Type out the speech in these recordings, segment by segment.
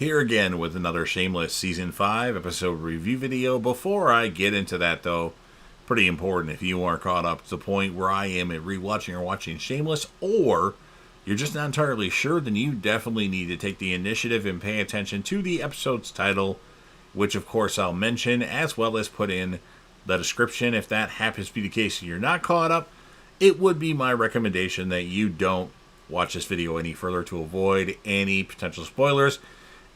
Here again with another Shameless Season 5 episode review video. Before I get into that though, pretty important if you aren't caught up to the point where I am at rewatching or watching Shameless, or you're just not entirely sure, then you definitely need to take the initiative and pay attention to the episode's title, which of course I'll mention, as well as put in the description. If that happens to be the case and you're not caught up, it would be my recommendation that you don't watch this video any further to avoid any potential spoilers.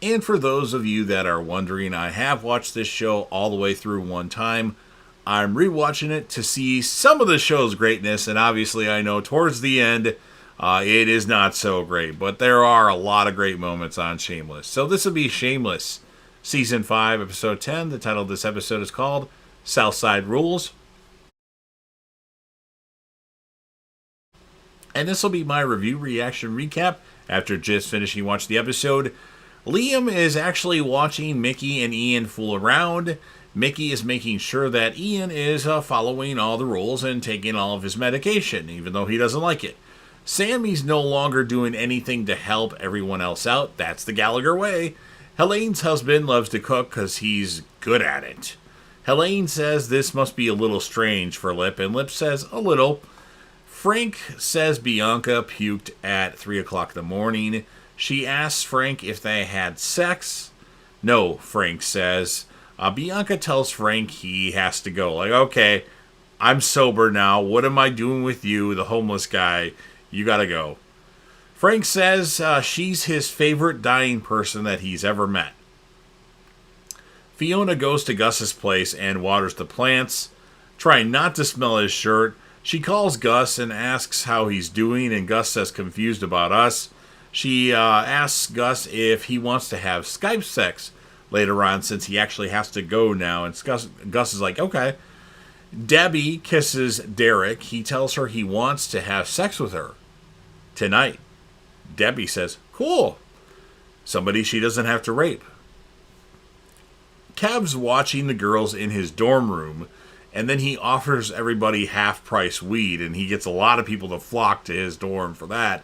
And for those of you that are wondering, I have watched this show all the way through one time. I'm rewatching it to see some of the show's greatness, and obviously I know towards the end it is not so great, but there are a lot of great moments on Shameless. So this will be Shameless Season 5, Episode 10. The title of this episode is called Southside Rules. And this will be my review, reaction, recap after just finishing watching the episode. Liam is actually watching Mickey and Ian fool around. Mickey is making sure that Ian is following all the rules and taking all of his medication, even though he doesn't like it. Sammy's no longer doing anything to help everyone else out. That's the Gallagher way. Helene's husband loves to cook because he's good at it. Helene says this must be a little strange for Lip, and Lip says a little. Frank says Bianca puked at 3 o'clock in the morning. She asks Frank if they had sex. No, Frank says. Bianca tells Frank he has to go. Like, okay, I'm sober now. What am I doing with you, the homeless guy? You gotta go. Frank says she's his favorite dying person that he's ever met. Fiona goes to Gus's place and waters the plants, trying not to smell his shirt. She calls Gus and asks how he's doing, and Gus says confused about us. She asks Gus if he wants to have Skype sex later on, since he actually has to go now, and Gus is like, okay. Debbie kisses Derek. He tells her he wants to have sex with her tonight. Debbie says, cool. Somebody she doesn't have to rape. Kev's watching the girls in his dorm room, and then he offers everybody half-price weed, and he gets a lot of people to flock to his dorm for that.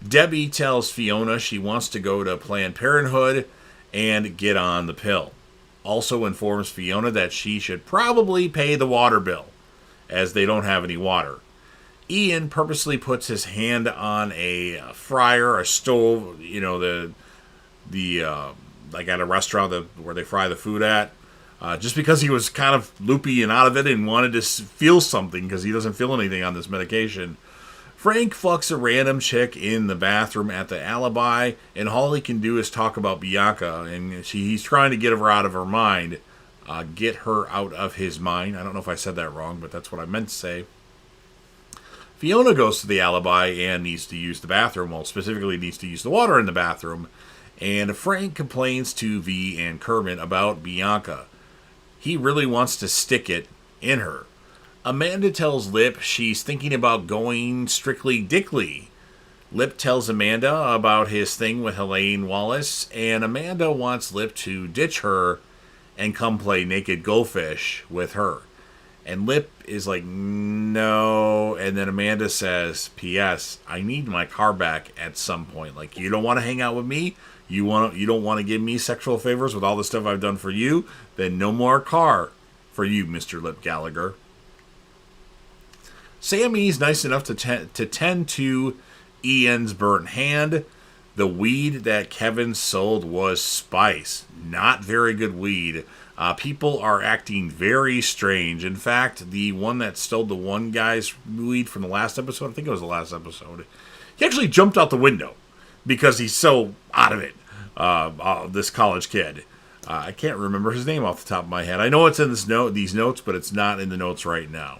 Debbie tells Fiona she wants to go to Planned Parenthood and get on the pill. Also informs Fiona that she should probably pay the water bill, as they don't have any water. Ian purposely puts his hand on a fryer, a stove, you know, like at a restaurant where they fry the food at, just because he was kind of loopy and out of it and wanted to feel something because he doesn't feel anything on this medication. Frank fucks a random chick in the bathroom at the Alibi, and all he can do is talk about Bianca, and he's trying to get her out of her mind. Get her out of his mind. I don't know if I said that wrong, but that's what I meant to say. Fiona goes to the Alibi and needs to use the bathroom, well, specifically needs to use the water in the bathroom, and Frank complains to V and Kermit about Bianca. He really wants to stick it in her. Amanda tells Lip she's thinking about going strictly Dickly. Lip tells Amanda about his thing with Helene Wallace, and Amanda wants Lip to ditch her and come play naked goldfish with her. And Lip is like, no. And then Amanda says, P.S. I need my car back at some point. Like, you don't want to hang out with me? You don't want to give me sexual favors with all the stuff I've done for you? Then no more car for you, Mr. Lip Gallagher. Sammy's nice enough to tend to Ian's burnt hand. The weed that Kevin sold was spice. Not very good weed. People are acting very strange. In fact, the one that stole the one guy's weed from the last episode, I think it was the last episode, he actually jumped out the window because he's so out of it, this college kid. I can't remember his name off the top of my head. I know it's in these notes, but it's not in the notes right now.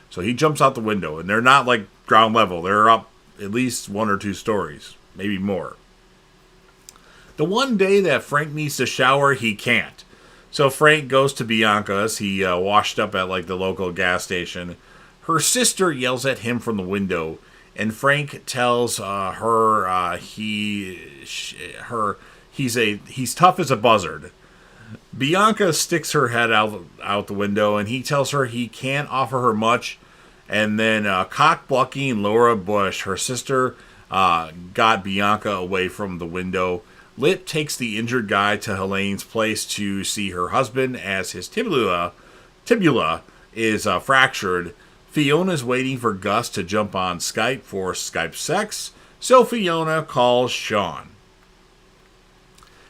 So he jumps out the window, and they're not like ground level. They're up at least 1 or 2 stories, maybe more. The one day that Frank needs to shower, he can't. So Frank goes to Bianca's. He washed up at like the local gas station. Her sister yells at him from the window, and Frank tells her he's tough as a buzzard. Bianca sticks her head out the window, and he tells her he can't offer her much. And then cock-blocking Laura Bush, her sister, got Bianca away from the window. Lip takes the injured guy to Helene's place to see her husband as his tibula is fractured. Fiona's waiting for Gus to jump on Skype for Skype sex, so Fiona calls Sean.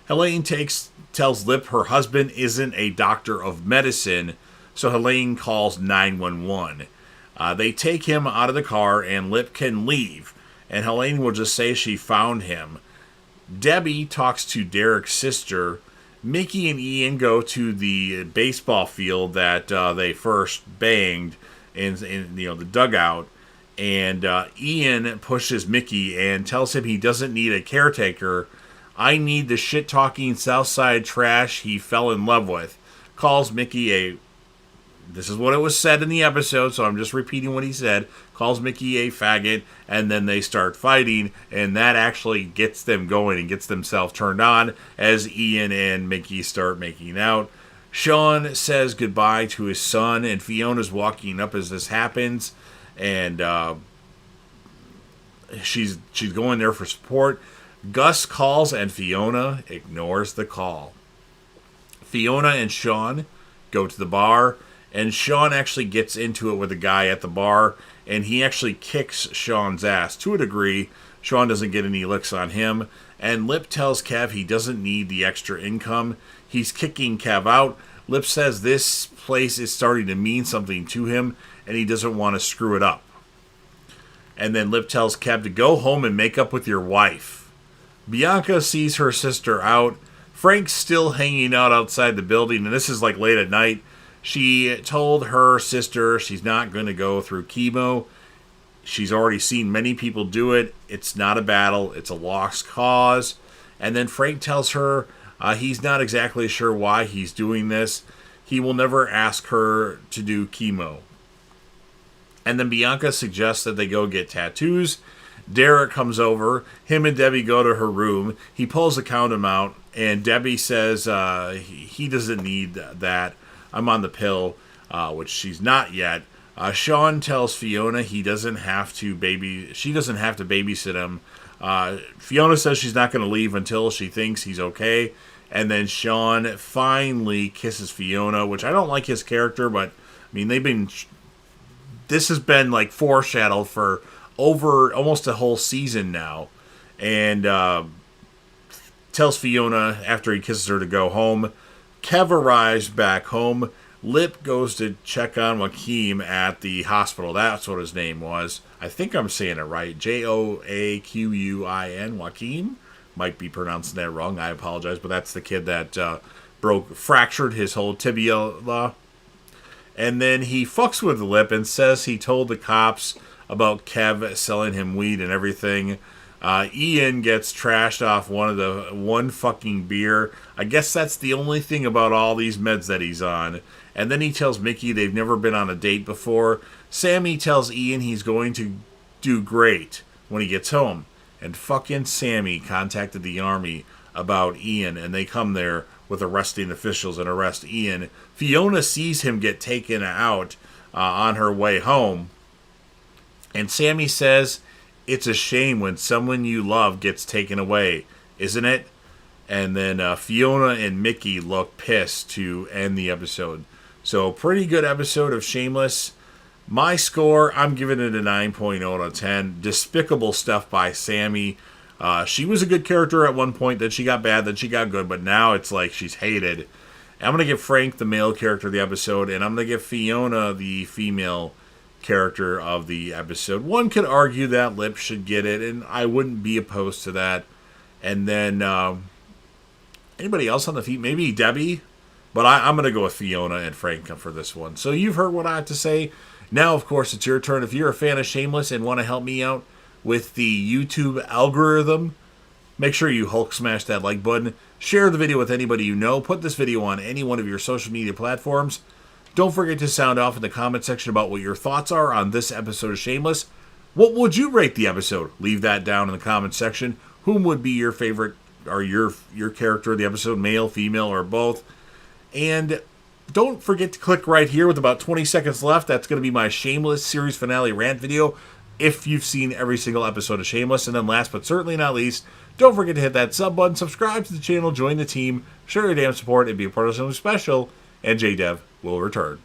Helene tells Lip her husband isn't a doctor of medicine, so Helene calls 911. They take him out of the car and Lip can leave, and Helene will just say she found him. Debbie talks to Derek's sister. Mickey and Ian go to the baseball field that they first banged in the dugout, and Ian pushes Mickey and tells him he doesn't need a caretaker. I need the shit-talking Southside trash he fell in love with. Calls Mickey this is what it was said in the episode, so I'm just repeating what he said. Calls Mickey a faggot, and then they start fighting, and that actually gets them going and gets themselves turned on as Ian and Mickey start making out. Sean says goodbye to his son, and Fiona's walking up as this happens, and she's going there for support. Gus calls, and Fiona ignores the call. Fiona and Sean go to the bar, and Sean actually gets into it with a guy at the bar, and he actually kicks Sean's ass to a degree. Sean doesn't get any licks on him, and Lip tells Kev he doesn't need the extra income. He's kicking Kev out. Lip says this place is starting to mean something to him, and he doesn't want to screw it up. And then Lip tells Kev to go home and make up with your wife. Bianca sees her sister out. Frank's still hanging out outside the building, and this is like late at night. She told her sister she's not going to go through chemo. She's already seen many people do it. It's not a battle. It's a lost cause. And then Frank tells her he's not exactly sure why he's doing this. He will never ask her to do chemo. And then Bianca suggests that they go get tattoos. Derek comes over. Him and Debbie go to her room. He pulls the condom out, and Debbie says he doesn't need that. I'm on the pill, which she's not yet. Sean tells Fiona she doesn't have to babysit him. Fiona says she's not going to leave until she thinks he's okay. And then Sean finally kisses Fiona, which I don't like his character, but I mean, this has been like foreshadowed for over almost a whole season now. And tells Fiona after he kisses her to go home. Kev arrives back home. Lip goes to check on Joaquin at the hospital. That's what his name was. I think I'm saying it right. Joaquin. Joaquin? Might be pronouncing that wrong. I apologize. But that's the kid that fractured his whole tibia. And then he fucks with Lip and says he told the cops about Kev selling him weed and everything. Ian gets trashed off one fucking beer. I guess that's the only thing about all these meds that he's on. And then he tells Mickey they've never been on a date before. Sammy tells Ian he's going to do great when he gets home. And fucking Sammy contacted the army about Ian, and they come there with arresting officials and arrest Ian. Fiona sees him get taken out on her way home. And Sammy says, it's a shame when someone you love gets taken away, isn't it? And then Fiona and Mickey look pissed to end the episode. So, pretty good episode of Shameless. My score, I'm giving it a 9.0 out of 10. Despicable stuff by Sammy. She was a good character at one point, then she got bad, then she got good, but now it's like she's hated. I'm going to give Frank the male character of the episode, and I'm going to give Fiona the female character of the episode. One could argue that Lip should get it, and I wouldn't be opposed to that. And then anybody else on the feed? Maybe Debbie, but I'm going to go with Fiona and Frank for this one. So you've heard what I have to say. Now, of course, it's your turn. If you're a fan of Shameless and want to help me out with the YouTube algorithm, make sure you Hulk smash that like button. Share the video with anybody you know. Put this video on any one of your social media platforms. Don't forget to sound off in the comment section about what your thoughts are on this episode of Shameless. What would you rate the episode? Leave that down in the comment section. Whom would be your favorite or your character of the episode? Male, female, or both? And don't forget to click right here with about 20 seconds left. That's going to be my Shameless series finale rant video. if you've seen every single episode of Shameless. And then last but certainly not least, don't forget to hit that sub button, subscribe to the channel, join the team, show your damn support, and be a part of something special, and JDev will return.